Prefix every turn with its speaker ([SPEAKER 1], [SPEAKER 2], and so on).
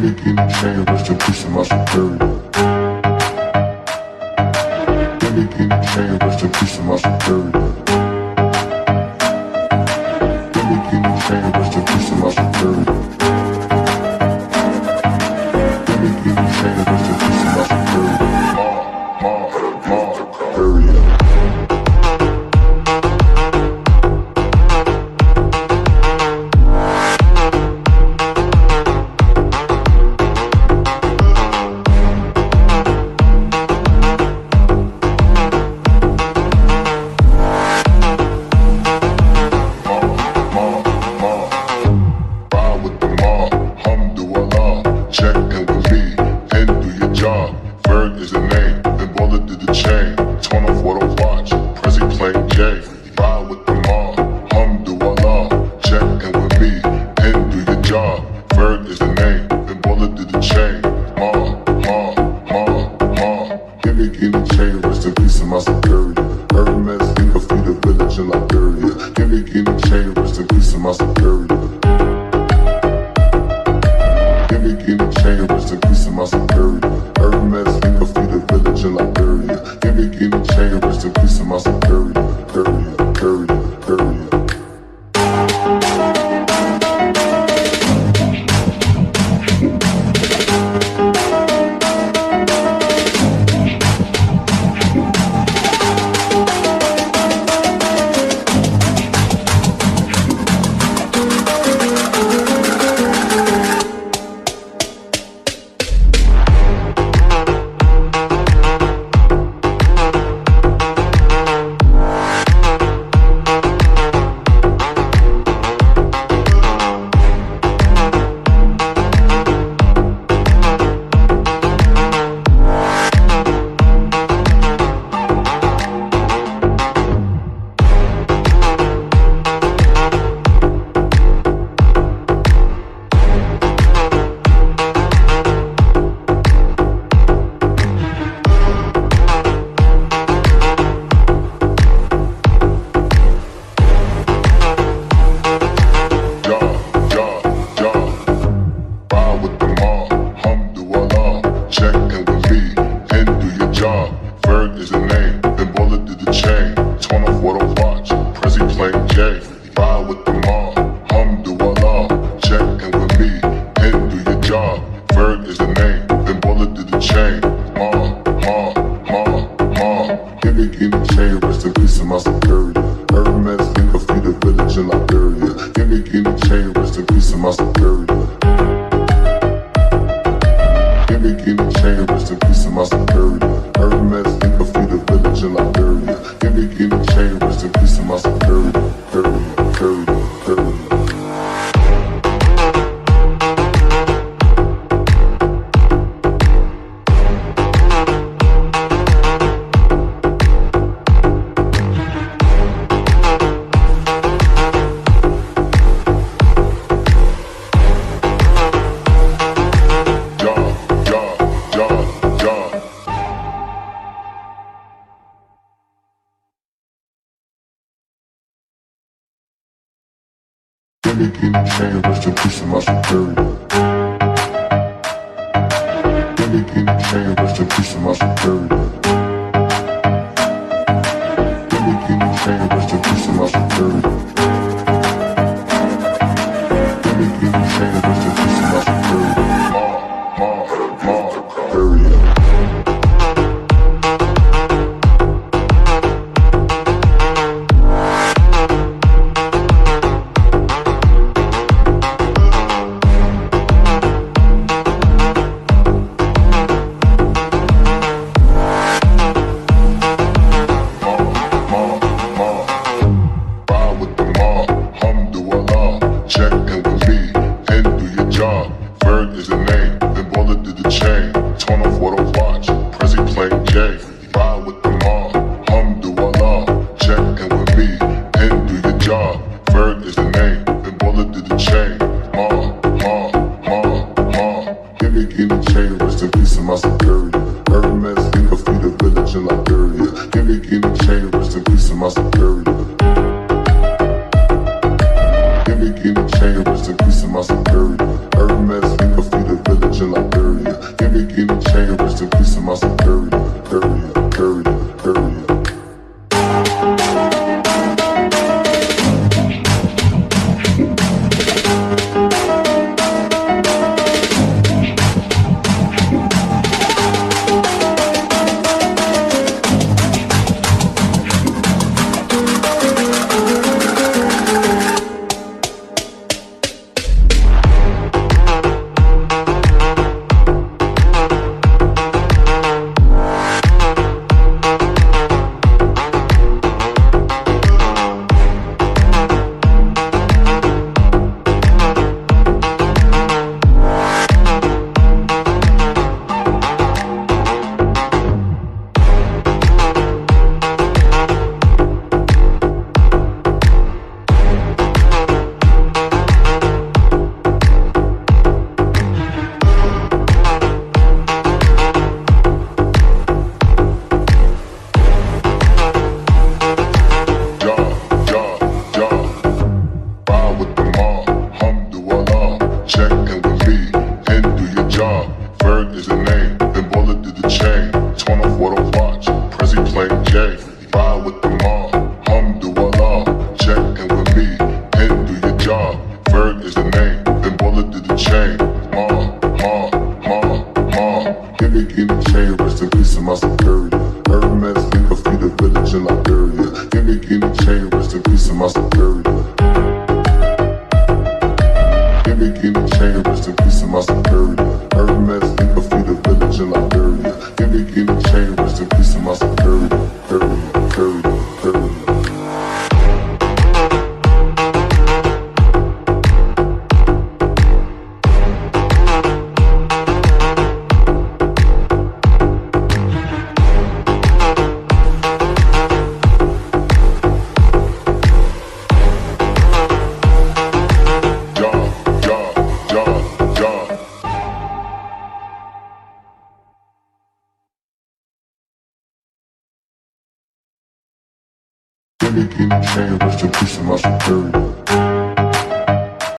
[SPEAKER 1] me guinea chain, rest in peace to my superior. Give me guinea chain, rest in peace to my superior. Give me guinea chain, rest in peace to my superior. Give me guinea chain, rest in peace to my superior. Superior. Give me guinea chain, rest in peace to my superior. Give me guinea chain, rest in peace to my superior. Give me guinea chain, rest in peace to my superior. Give me guinea chain, rest in peace to my superior. Superior. Give me guinea chain, rest in peace to my superior. Hermes, think of feed the village. check in with me and do your job. Ferg is the name, then Bullet did the chain. Torn off what I watch, Prezi playing J. Ride with the mob, alhamdulillah. Check in with me and do your job. Ferg is the name, then Bullet did the chain. Lamborghini chain, rest in peace to my superior. Hermes link a feed a village in Liberia. Lamborghini chain, rest in peace to my superior. Lamborghini chain, rest in peace to my superior. Hermes link a feed a village in Liberia. Lamborghini chain, rest in peace to my superior. Lamborghini chain, rest in peace to my superior.